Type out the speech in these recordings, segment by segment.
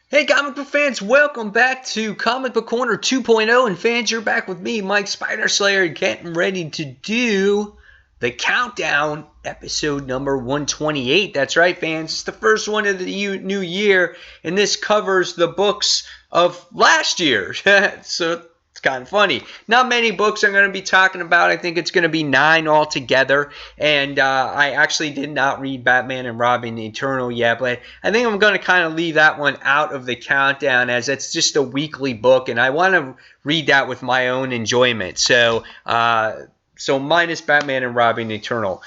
Hey comic book fans, welcome back to Comic Book Corner 2.0. And fans, you're back with me, Mike Spider Slayer, getting ready to do the countdown, episode number 128. That's right, fans. It's the first one of the new year, and this covers the books of last year. So it's kind of funny. Not many books I'm going to be talking about. I think it's going to be 9 altogether. And I actually did not read Batman and Robin Eternal yet, but I think I'm going to kind of leave that one out of the countdown as it's just a weekly book, and I want to read that with my own enjoyment. So minus Batman and Robin Eternal.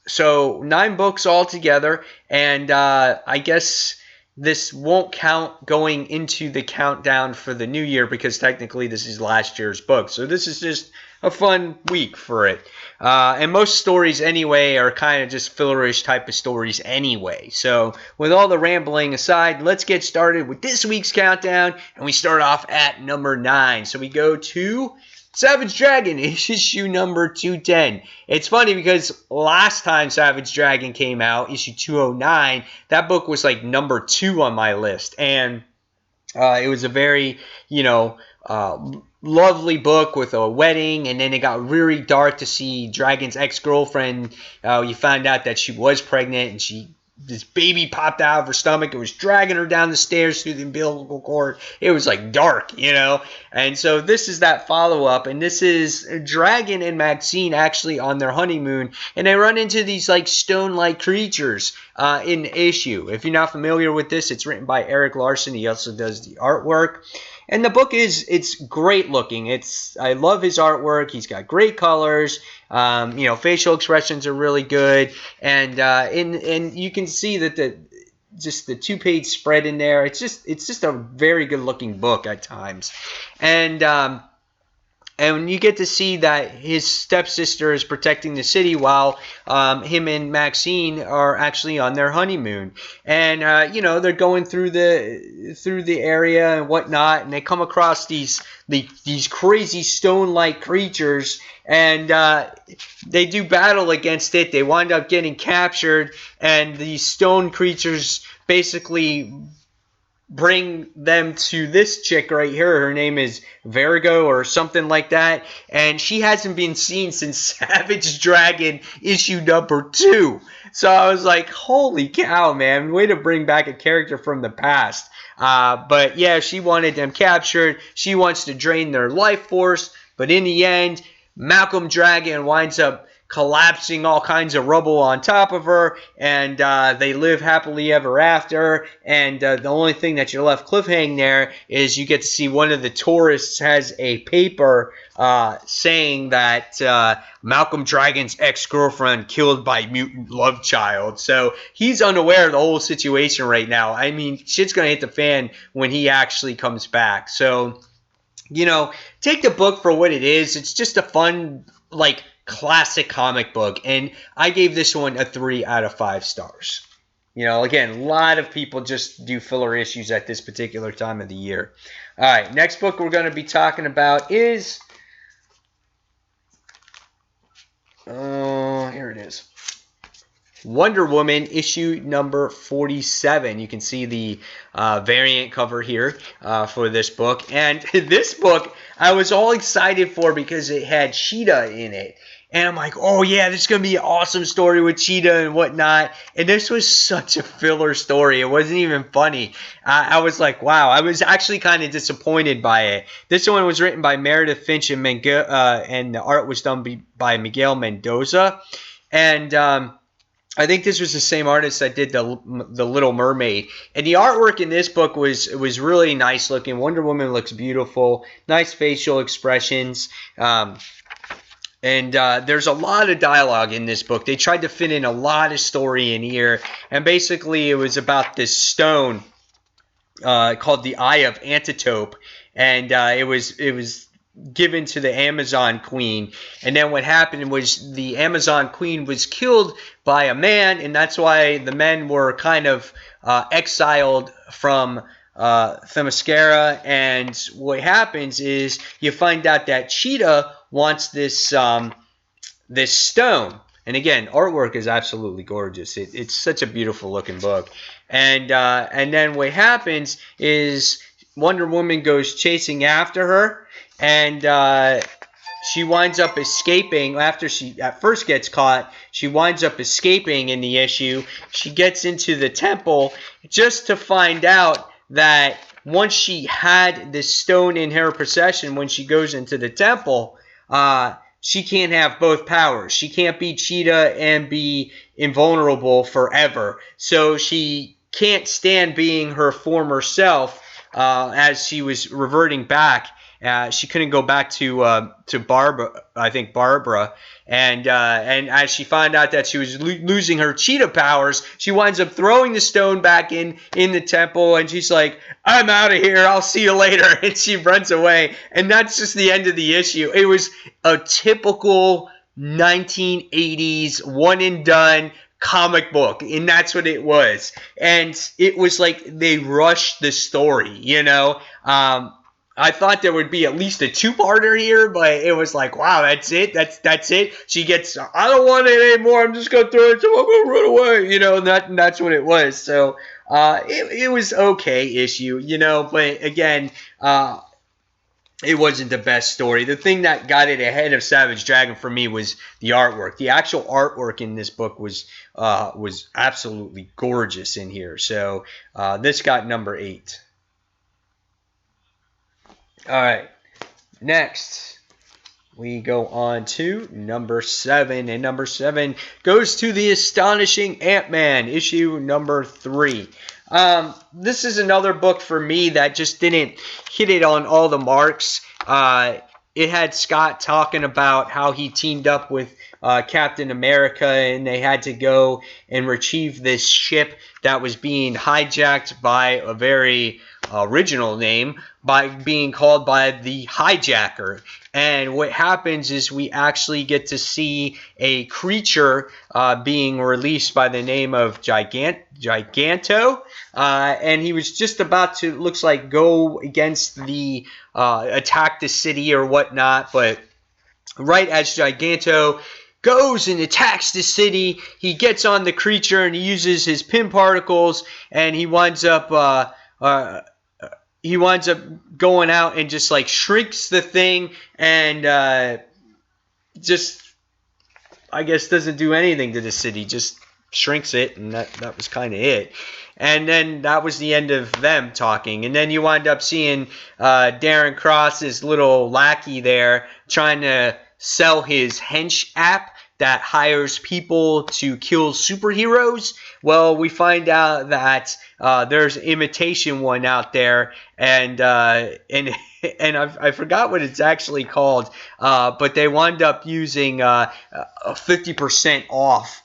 So 9 books altogether, and I guess this won't count going into the countdown for the new year because technically this is last year's book. So this is just a fun week for it. And most stories anyway are kind of just fillerish type of stories anyway. So with all the rambling aside, let's get started with this week's countdown. And we start off at number 9. So we go to Savage Dragon, issue number 210. It's funny because last time Savage Dragon came out, issue 209, that book was like number 2 on my list. And it was a very, lovely book with a wedding, and then it got really dark to see Dragon's ex-girlfriend. You found out that she was pregnant, and this baby popped out of her stomach. It was dragging her down the stairs through the umbilical cord. It was like dark, And so this is that follow-up, and this is Dragon and Maxine actually on their honeymoon, and they run into these like stone-like creatures in the issue. If you're not familiar with this, it's written by Eric Larson. He also does the artwork. And the book it's great looking. I love his artwork. He's got great colors. Facial expressions are really good, and you can see that the 2-page spread in there. It's just a very good looking book at times, and you get to see that his stepsister is protecting the city while him and Maxine are actually on their honeymoon. And, they're going through the area and whatnot, and they come across these crazy stone-like creatures, and they do battle against it. They wind up getting captured, and these stone creatures basically bring them to this chick right here. Her name is Vertigo or something like that, and she hasn't been seen since Savage Dragon issue number 2. So I was like, holy cow, man, way to bring back a character from the past. But yeah, she wanted them captured. She wants to drain their life force, but in the end, Malcolm Dragon winds up collapsing all kinds of rubble on top of her, and they live happily ever after. And the only thing that you're left cliffhanging there is you get to see one of the tourists has a paper saying that Malcolm Dragon's ex-girlfriend killed by mutant love child. So he's unaware of the whole situation right now. I mean, shit's gonna hit the fan when he actually comes back. So, take the book for what it is. It's just a fun, classic comic book, and I gave this one a 3 out of 5 stars. Again, a lot of people just do filler issues at this particular time of the year. All right, next book we're going to be talking about is here it is, Wonder Woman issue number 47. You can see the variant cover here for this book. And this book I was all excited for because it had Cheetah in it. And I'm like, oh yeah, this is going to be an awesome story with Cheetah and whatnot. And this was such a filler story. It wasn't even funny. I was like, wow. I was actually kind of disappointed by it. This one was written by Meredith Finch and the art was done by Miguel Mendoza. And I think this was the same artist that did the Little Mermaid, and the artwork in this book was really nice looking. Wonder Woman looks beautiful, nice facial expressions, and there's a lot of dialogue in this book. They tried to fit in a lot of story in here, and basically it was about this stone called the Eye of Antitope, and it was given to the Amazon Queen. And then what happened was the Amazon Queen was killed by a man, and that's why the men were kind of exiled from Themyscira. And what happens is you find out that Cheetah wants this stone. And again, artwork is absolutely gorgeous. It's such a beautiful looking book. And then what happens is Wonder Woman goes chasing after her, and she winds up escaping after she at first gets caught. She winds up escaping in the issue. She gets into the temple just to find out that once she had this stone in her possession, when she goes into the temple, she can't have both powers. She can't be Cheetah and be invulnerable forever. So she can't stand being her former self as she was reverting back. She couldn't go back to Barbara, I think Barbara, and as she found out that she was losing her cheetah powers, she winds up throwing the stone back in the temple, and she's like, "I'm out of here. I'll see you later," and she runs away, and that's just the end of the issue. It was a typical 1980s one and done comic book, and that's what it was. And it was like they rushed the story, you know. I thought there would be at least a two-parter here, but it was like, wow, that's it. That's it. She gets, I don't want it anymore. I'm just gonna throw it. I'm gonna run away. You know, that's what it was. So it was okay issue, you know. But again, it wasn't the best story. The thing that got it ahead of Savage Dragon for me was the artwork. The actual artwork in this book was absolutely gorgeous in here. So this got number 8. All right, next we go on to number 7, and number 7 goes to the Astonishing Ant-Man, issue number 3. This is another book for me that just didn't hit it on all the marks. It had Scott talking about how he teamed up with Captain America, and they had to go and retrieve this ship that was being hijacked by a very original name, by being called by the hijacker. And what happens is we actually get to see a creature being released by the name of Giganto, and he was just about to, looks like, go against the attack the city or whatnot, but right as Giganto goes and attacks the city, he gets on the creature and he uses his pin particles, and he winds up going out and just like shrinks the thing, and just, I guess, doesn't do anything to the city, just shrinks it, and that was kind of it. And then that was the end of them talking. And then you wind up seeing Darren Cross's little lackey there trying to sell his hench app that hires people to kill superheroes. Well, we find out that there's an imitation one out there, and I forgot what it's actually called, but they wind up using 50% off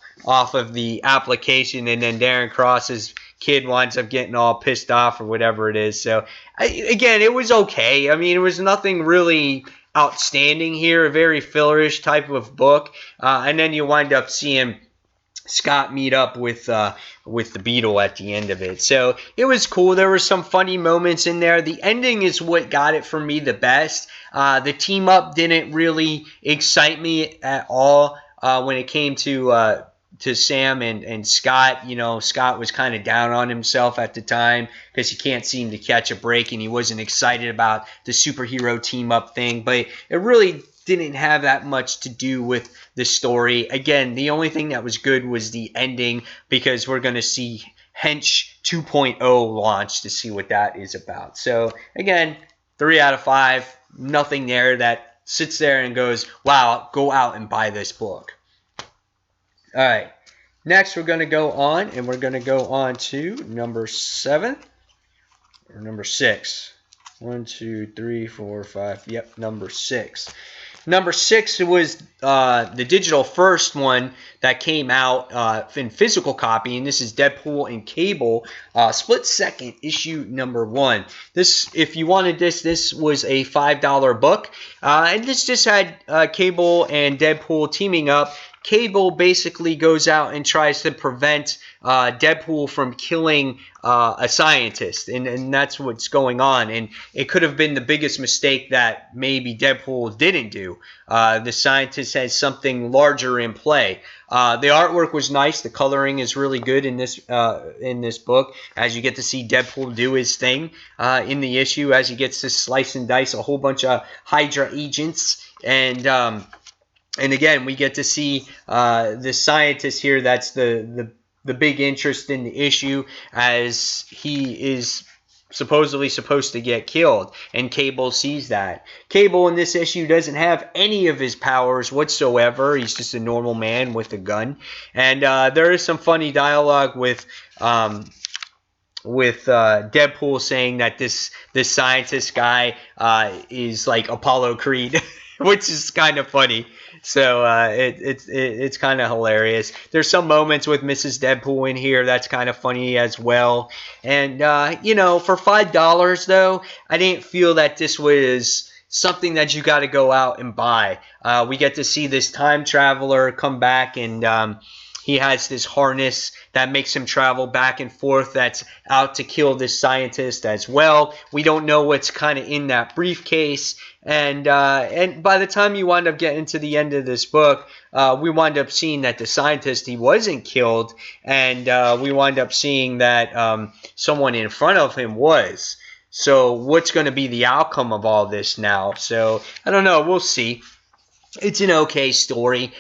of the application, and then Darren Cross's kid winds up getting all pissed off or whatever it is. So again, it was okay. I mean, it was nothing really outstanding here, a very fillerish type of book, and then you wind up seeing Scott meet up with the Beetle at the end of it. So it was cool. There were some funny moments in there. The ending is what got it for me the best. The team up didn't really excite me at all when it came to Sam and Scott. You know, Scott was kind of down on himself at the time because he can't seem to catch a break, and he wasn't excited about the superhero team up thing. But it really didn't have that much to do with the story. Again, the only thing that was good was the ending, because we're going to see Hench 2.0 launch to see what that is about. So again, 3 out of 5. Nothing there that sits there and goes, wow, go out and buy this book. All right, next we're going to go on, and we're going to go on to number 7 or number 6. 1, 2, 3, 4, 5. Yep, number 6. Number 6 was the digital first one that came out in physical copy, and this is Deadpool and Cable, split second, issue number 1. This, if you wanted this was a $5 book, and this just had Cable and Deadpool teaming up. Cable basically goes out and tries to prevent Deadpool from killing a scientist, and that's what's going on. And it could have been the biggest mistake that maybe Deadpool didn't do. The scientist has something larger in play. The artwork was nice. The coloring is really good in this book, as you get to see Deadpool do his thing in the issue, as he gets to slice and dice a whole bunch of Hydra agents. And again, we get to see the scientist here. That's the big interest in the issue, as he is supposedly supposed to get killed, and Cable sees that. Cable in this issue doesn't have any of his powers whatsoever. He's just a normal man with a gun. And there is some funny dialogue with Deadpool saying that this scientist guy is like Apollo Creed, which is kind of funny. So it's kind of hilarious. There's some moments with Mrs. Deadpool in here that's kind of funny as well. And for $5 though, I didn't feel that this was something that you got to go out and buy. We get to see this time traveler come back, and he has this harness that makes him travel back and forth, that's out to kill this scientist as well. We don't know what's kind of in that briefcase. And by the time you wind up getting to the end of this book, we wind up seeing that the scientist, he wasn't killed. And we wind up seeing that someone in front of him was. So what's going to be the outcome of all this now? So I don't know. We'll see. It's an okay story.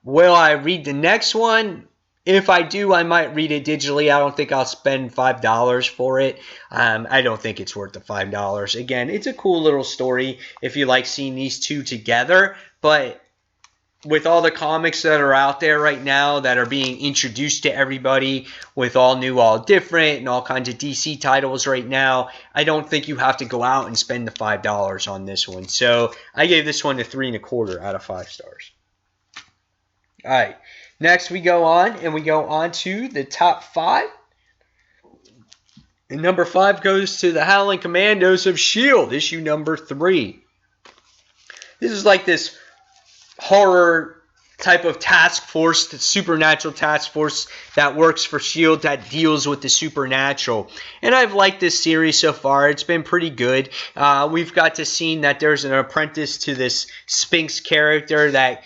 Will I read the next one? If I do, I might read it digitally. I don't think I'll spend $5 for it. I don't think it's worth the $5. Again, it's a cool little story if you like seeing these two together. But with all the comics that are out there right now that are being introduced to everybody with all new, all different, and all kinds of DC titles right now, I don't think you have to go out and spend the $5 on this one. So I gave this one a 3.25 out of 5 stars. All right, next we go on to the top 5. And number 5 goes to the Howling Commandos of S.H.I.E.L.D., issue number 3. This is like this horror type of task force, the supernatural task force that works for S.H.I.E.L.D. that deals with the supernatural. And I've liked this series so far. It's been pretty good. We've got to see that there's an apprentice to this Sphinx character that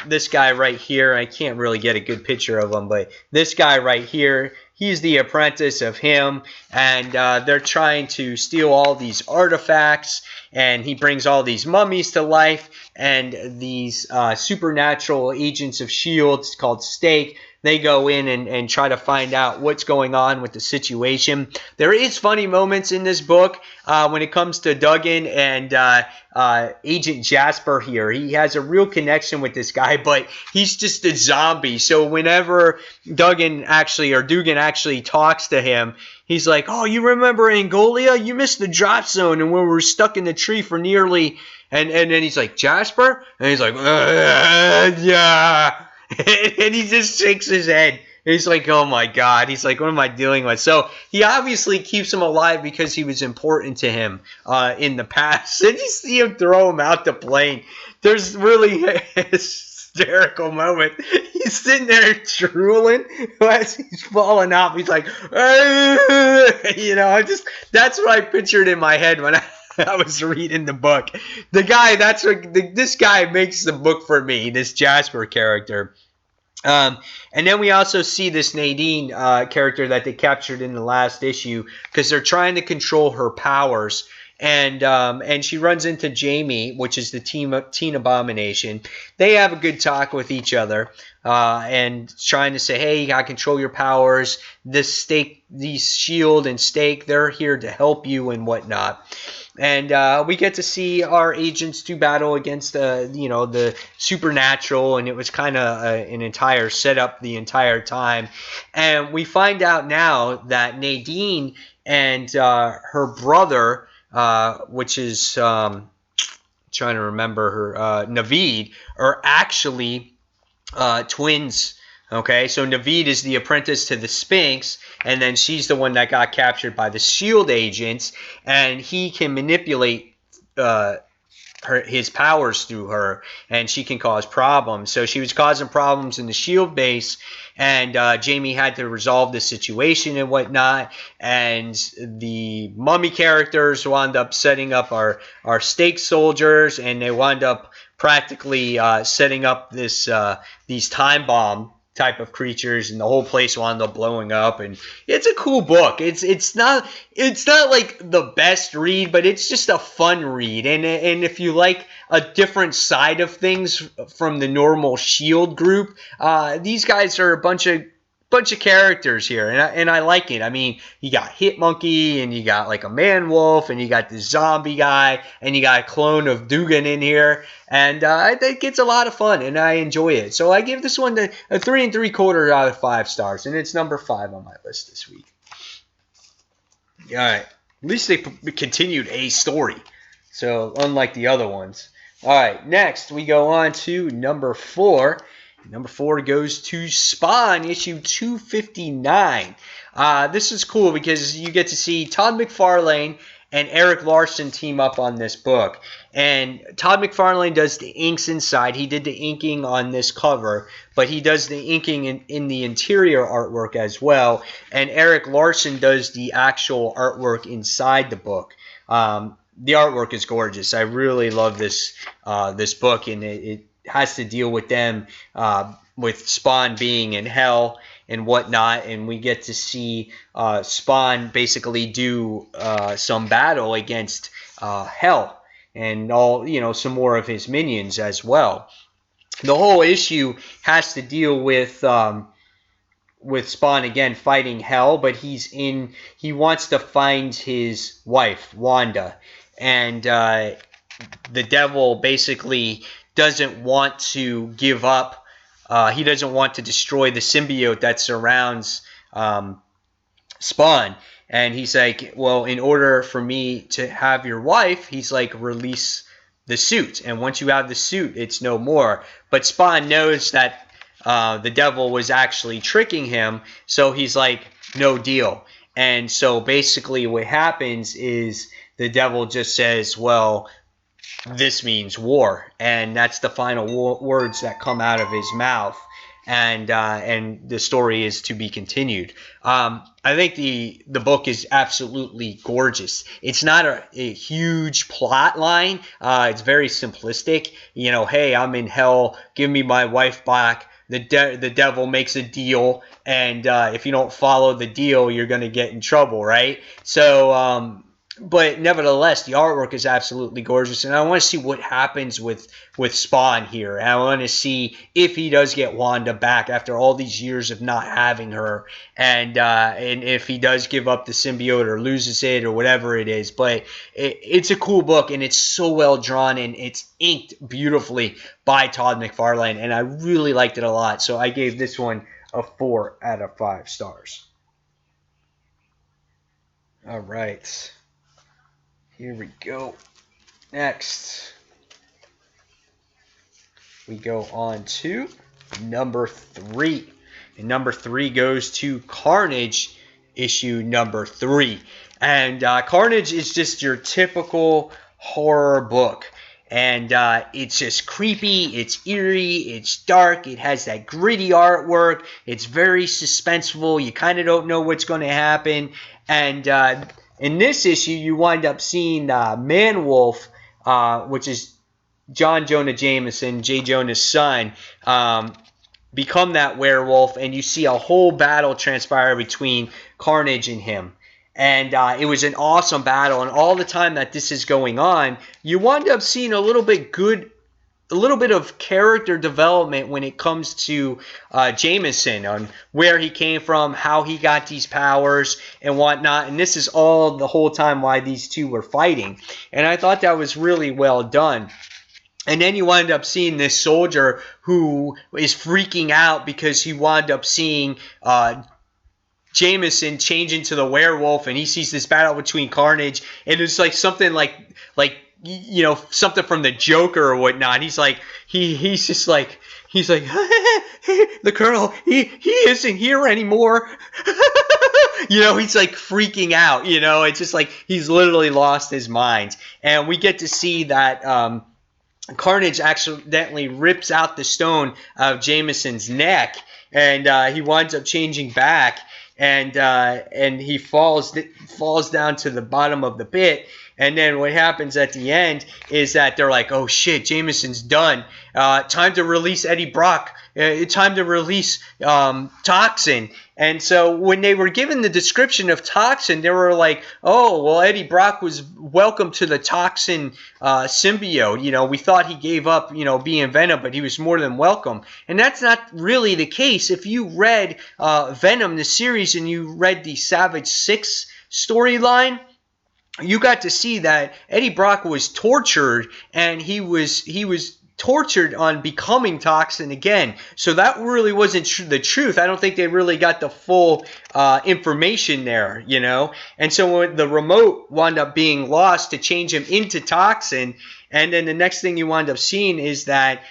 this guy right here, I can't really get a good picture of him, but this guy right here, he's the apprentice of him, and they're trying to steal all these artifacts, and he brings all these mummies to life, and these supernatural agents of S.H.I.E.L.D., called Stake, they go in and try to find out what's going on with the situation. There is funny moments in this book when it comes to Duggan and Agent Jasper here. He has a real connection with this guy, but he's just a zombie. So whenever Duggan actually talks to him, he's like, "Oh, you remember Angolia? You missed the drop zone, and we were stuck in the tree for nearly..." And then he's like, "Jasper?" And he's like, "Yeah." And he just shakes his head. He's like, "Oh my God." He's like, "What am I dealing with?" So he obviously keeps him alive because he was important to him in the past. And you see him throw him out the plane. There's really a hysterical moment. He's sitting there drooling as he's falling off. He's like, that's what I pictured in my head when I was reading the book. The guy, this guy makes the book for me, this Jasper character. And then we also see this Nadine character that they captured in the last issue because they're trying to control her powers. And she runs into Jamie, which is the Teen Abomination. They have a good talk with each other and trying to say, "Hey, you got to control your powers. These S.H.I.E.L.D. and Stake, they're here to help you and whatnot." And we get to see our agents do battle against the supernatural, and it was kind of an entire setup the entire time. And we find out now that Nadine and her brother, which is trying to remember her, Naveed, are actually twins. Okay, so Naveed is the apprentice to the Sphinx, and then she's the one that got captured by the S.H.I.E.L.D. agents, and he can manipulate her his powers through her, and she can cause problems. So she was causing problems in the Shield base, and Jamie had to resolve the situation and whatnot. And the Mummy characters wound up setting up our stake soldiers, and they wound up practically setting up these time bomb type of creatures, and the whole place wound up blowing up. And it's a cool book. It's not like the best read, but it's just a fun read. And if you like a different side of things from the normal Shield group, these guys are a bunch of characters here, and I like it. I mean, you got Hitmonkey, and you got like a man-wolf, and you got the zombie guy, and you got a clone of Dugan in here, and I think it's a lot of fun, and I enjoy it. So I give this one a 3 3/4 out of 5 stars, and it's number 5 on my list this week. All right, at least they continued a story, so unlike the other ones. All right, next we go on to number 4. Number 4 goes to Spawn, issue 259. This is cool because you get to see Todd McFarlane and Eric Larson team up on this book. And Todd McFarlane does the inks inside. He did the inking on this cover, but he does the inking in the interior artwork as well. And Eric Larson does the actual artwork inside the book. The artwork is gorgeous. I really love this book, and it has to deal with them, with Spawn being in hell and whatnot, and we get to see Spawn basically do some battle against hell and all, some more of his minions as well. The whole issue has to deal with Spawn again fighting hell, but he wants to find his wife Wanda, and the devil basically doesn't want to give up. He doesn't want to destroy the symbiote that surrounds Spawn. And he's like, well, in order for me to have your wife, he's like, release the suit. And once you have the suit, it's no more. But Spawn knows that the devil was actually tricking him. So he's like, no deal. And so basically what happens is the devil just says, well, this means war, and that's the final words that come out of his mouth, and the story is to be continued. I think the book is absolutely gorgeous. It's not a huge plot line. It's very simplistic. Hey, I'm in hell. Give me my wife back. The devil makes a deal, and if you don't follow the deal, you're going to get in trouble, right? So but nevertheless, the artwork is absolutely gorgeous, and I want to see what happens with Spawn here. And I want to see if he does get Wanda back after all these years of not having her, and if he does give up the symbiote or loses it or whatever it is. But it's a cool book, and it's so well drawn, and it's inked beautifully by Todd McFarlane, and I really liked it a lot. So I gave this one a 4 out of 5 stars. All right. Here we go. Next, we go on to number 3. And number 3 goes to Carnage, issue number 3. And Carnage is just your typical horror book. And it's just creepy, it's eerie, it's dark, it has that gritty artwork, it's very suspenseful, you kind of don't know what's going to happen. And in this issue, you wind up seeing Man-Wolf, which is John Jonah Jameson, J. Jonah's son, become that werewolf, and you see a whole battle transpire between Carnage and him. And it was an awesome battle, and all the time that this is going on, you wind up seeing a little bit of character development when it comes to Jameson, on where he came from, how he got these powers and whatnot. And this is all the whole time why these two were fighting. And I thought that was really well done. And then you wind up seeing this soldier who is freaking out because he wound up seeing Jameson change into the werewolf, and he sees this battle between Carnage, and it's like something like something from the Joker or whatnot. He's like, he's like the Colonel, he isn't here anymore. He's like freaking out. It's just like he's literally lost his mind. And we get to see that Carnage accidentally rips out the stone of Jameson's neck, and he winds up changing back, and he falls down to the bottom of the pit. And then what happens at the end is that they're like, "Oh shit, Jameson's done. Time to release Eddie Brock. Time to release Toxin." And so when they were given the description of Toxin, they were like, "Oh, well, Eddie Brock was welcome to the Toxin symbiote. You know, we thought he gave up, you know, being Venom, but he was more than welcome." And that's not really the case. If you read Venom, the series, and you read the Savage 6 storyline, you got to see that Eddie Brock was tortured, and he was tortured on becoming Toxin again. So that really wasn't the truth. I don't think they really got the full information there, you know. And so when the remote wound up being lost to change him into Toxin, and then the next thing you wind up seeing is that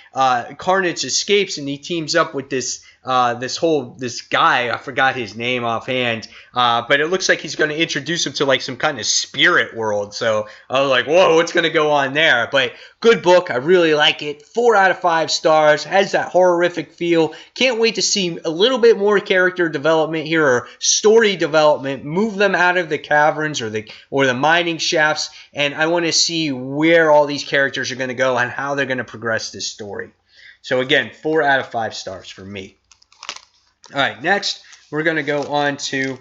Carnage escapes, and he teams up with this guy. I forgot his name offhand, but it looks like he's going to introduce him to like some kind of spirit world. So I was like, whoa, what's going to go on there? But good book. I really like it. 4 out of 5 stars. Has that horrific feel. Can't wait to see a little bit more character development here, or story development. Move them out of the caverns or the mining shafts, and I want to see where all these characters are going to go and how they're going to progress this story. So again, 4 out of 5 stars for me. All right, next we're going to go on to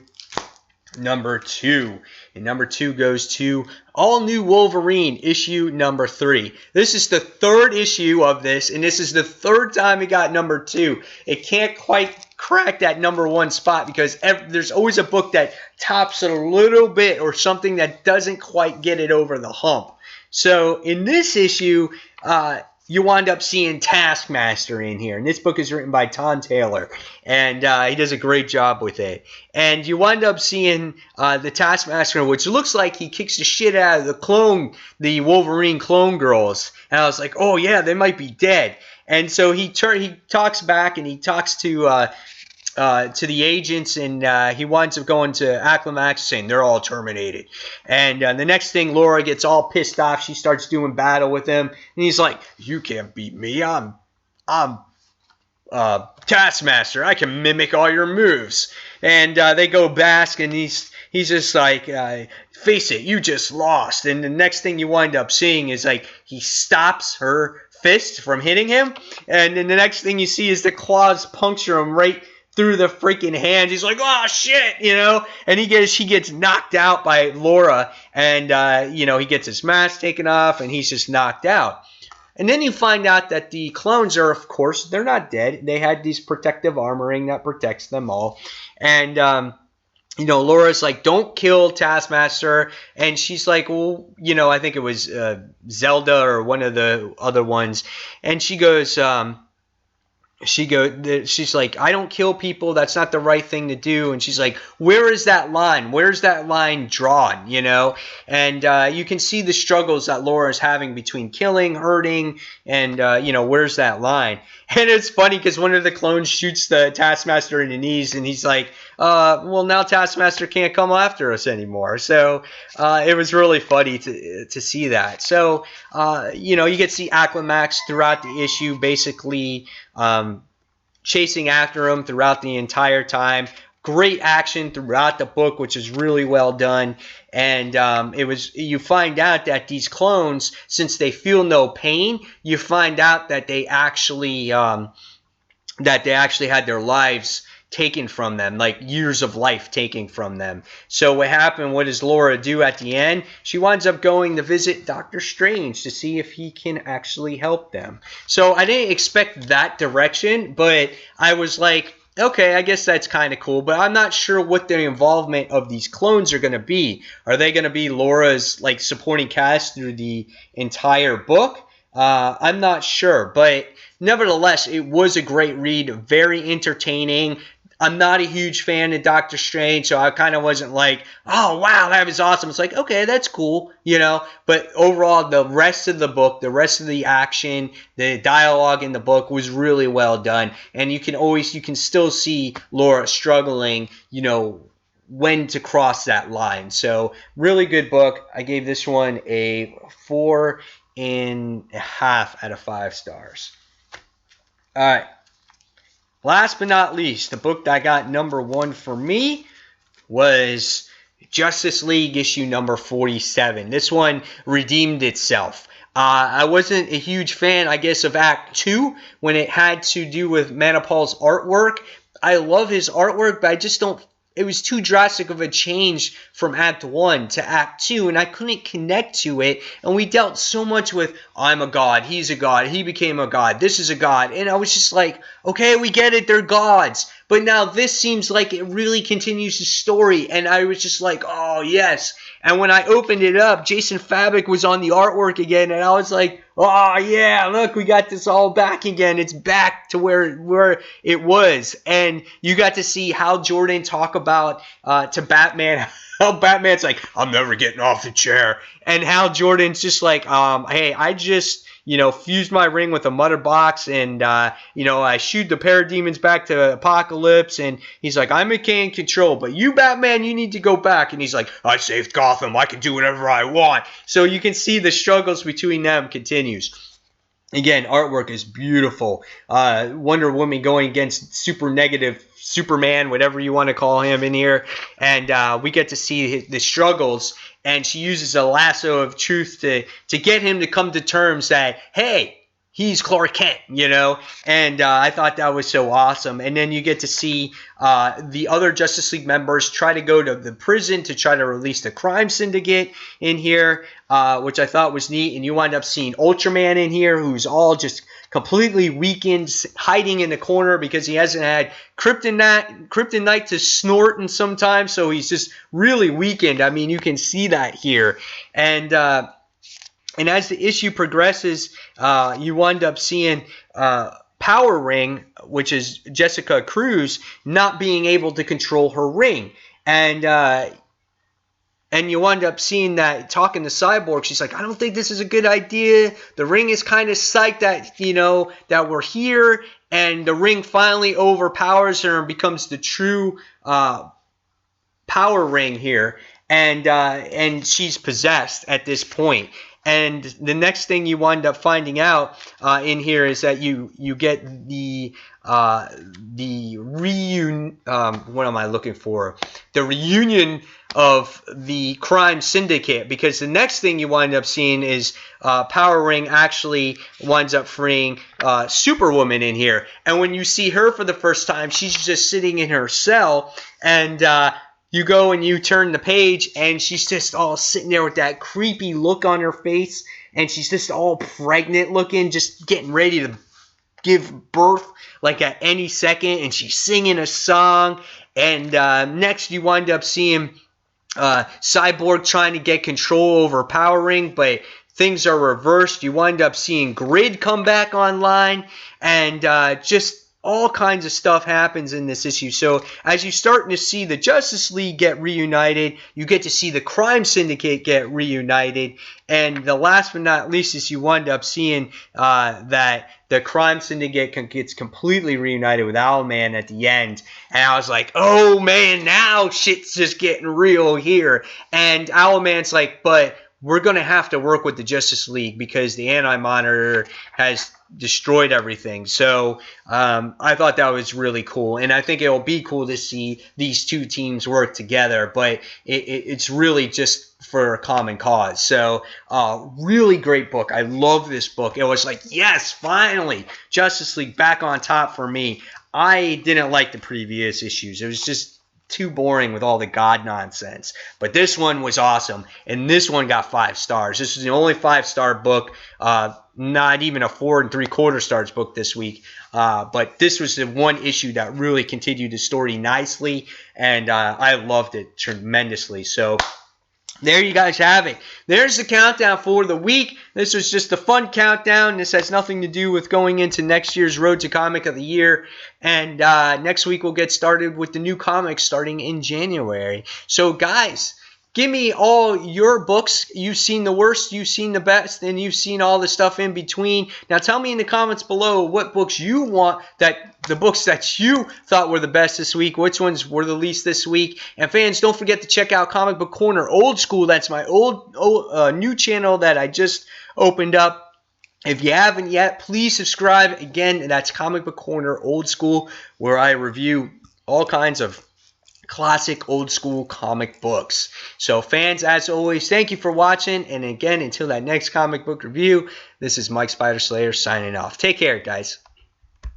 number 2. And number 2 goes to All New Wolverine, issue number 3. This is the 3rd issue of this, and this is the 3rd time it got number 2. It can't quite crack that number 1 spot because there's always a book that tops it a little bit, or something that doesn't quite get it over the hump. So in this issue, you wind up seeing Taskmaster in here. And this book is written by Tom Taylor, and he does a great job with it. And you wind up seeing the Taskmaster, which looks like he kicks the shit out of the Wolverine clone girls. And I was like, oh yeah, they might be dead. And so he talks back, and he talks to the agents, and he winds up going to Acclimax saying they're all terminated. And the next thing, Laura gets all pissed off. She starts doing battle with him, and he's like, "You can't beat me. I'm Taskmaster. I can mimic all your moves." And they go bask, and he's just like, "Face it, you just lost." And the next thing you wind up seeing is like he stops her fist from hitting him, and then the next thing you see is the claws puncture him right through the freaking hand. He's like, "Oh shit," you know, and he gets knocked out by Laura, and you know, he gets his mask taken off, and he's just knocked out. And then you find out that the clones are, of course, they're not dead. They had these protective armoring that protects them all, and you know, Laura's like, "Don't kill Taskmaster," and she's like, "Well, you know, I think it was Zelda or one of the other ones," and she goes, she's like, "I don't kill people. That's not the right thing to do." And she's like, "Where is that line? Where's that line drawn?" You know, and you can see the struggles that Laura is having between killing, hurting, and you know, where's that line? And it's funny because one of the clones shoots the Taskmaster in the knees, and he's like, "Well, now Taskmaster can't come after us anymore." So it was really funny to see that. So you know, you get to see Acclimax throughout the issue, basically chasing after him throughout the entire time. Great action throughout the book, which is really well done. And you find out that these clones, since they feel no pain, you find out that they actually had their lives taken from them, like years of life taken from them. So what does Laura do at the end? She winds up going to visit Doctor Strange to see if he can actually help them. So I didn't expect that direction, but I was like, okay, I guess that's kind of cool, but I'm not sure what the involvement of these clones are going to be. Are they going to be Laura's like supporting cast through the entire book? I'm not sure, but nevertheless, it was a great read, very entertaining. I'm not a huge fan of Doctor Strange, so I kind of wasn't like, "Oh, wow, that was awesome." It's like, okay, that's cool, you know. But overall, the rest of the book, the rest of the action, the dialogue in the book was really well done. And you can still see Laura struggling, you know, when to cross that line. So really good book. I gave this one a 4 4.5 out of 5 stars. All right. Last but not least, the book that got number 1 for me was Justice League issue number 47. This one redeemed itself. I wasn't a huge fan, I guess, of Act 2 when it had to do with Manipal's artwork. I love his artwork, but I just don't. It was too drastic of a change from Act 1 to Act 2, and I couldn't connect to it. And we dealt so much with, I'm a god, he's a god, he became a god, this is a god. And I was just like, okay, we get it, they're gods. But now this seems like it really continues the story, and I was just like, oh, yes. And when I opened it up, Jason Fabok was on the artwork again, and I was like, oh, yeah, look, we got this all back again. It's back to where it was. And you got to see Hal Jordan talk about to Batman, how Batman's like, I'm never getting off the chair. And Hal Jordan's just like, hey, I just, fused my ring with a mother box, and, I shooed the parademons back to Apocalypse, and he's like, I'm in control, but you, Batman, you need to go back. And he's like, I saved Gotham, I can do whatever I want. So you can see the struggles between them continues. Again, artwork is beautiful. Wonder Woman going against super negative Superman, whatever you want to call him in here. And we get to see the struggles. And she uses a lasso of truth to get him to come to terms that, hey, he's Clark Kent, And I thought that was so awesome. And then you get to see the other Justice League members try to go to the prison to try to release the crime syndicate in here, which I thought was neat. And you wind up seeing Ultraman in here, who's all just completely weakened, hiding in the corner because he hasn't had kryptonite to snort in some time. So he's just really weakened. I mean, you can see that here. And as the issue progresses, you wind up seeing Power Ring, which is Jessica Cruz, not being able to control her ring. And you wind up seeing that, talking to Cyborg, she's like, I don't think this is a good idea. The ring is kind of psyched that, that we're here. And the ring finally overpowers her and becomes the true Power Ring here. And she's possessed at this point. And the next thing you wind up finding out in here is that you get the reunion. What am I looking for? The reunion of the crime syndicate, because the next thing you wind up seeing is Power Ring actually winds up freeing Superwoman in here. And when you see her for the first time, she's just sitting in her cell, and you go and you turn the page, and she's just all sitting there with that creepy look on her face, and she's just all pregnant looking, just getting ready to give birth like at any second, and she's singing a song. And next you wind up seeing Cyborg trying to get control over Power Ring, but things are reversed. You wind up seeing Grid come back online, and just all kinds of stuff happens in this issue. So as you're starting to see the Justice League get reunited, you get to see the crime syndicate get reunited. And the last but not least is you wind up seeing that the crime syndicate gets completely reunited with Owlman at the end. And I was like, oh man, now shit's just getting real here. And Owlman's like, but we're going to have to work with the Justice League because the Anti-Monitor has destroyed everything. So I thought that was really cool. And I think it'll be cool to see these two teams work together. But it's really just for a common cause. So really great book. I love this book. It was like, yes, finally, Justice League back on top for me. I didn't like the previous issues. It was just too boring with all the God nonsense. But this one was awesome. And this one got 5 stars. This was the only 5-star book. Not even a 4 3/4 stars book this week. But this was the one issue that really continued the story nicely. And I loved it tremendously. So there you guys have it. There's the countdown for the week. This was just a fun countdown. This has nothing to do with going into next year's Road to Comic of the Year. And next week we'll get started with the new comics starting in January. So guys, Give me all your books. You've seen the worst, you've seen the best, and you've seen all the stuff in between. Now tell me in the comments below what books you want, the books that you thought were the best this week, which ones were the least this week. And fans, don't forget to check out Comic Book Corner Old School. That's my new channel that I just opened up. If you haven't yet, please subscribe. Again, that's Comic Book Corner Old School, where I review all kinds of classic old school comic books. So fans, as always, thank you for watching. And again, until that next comic book review, this is Mike Spider Slayer signing off. Take care, guys.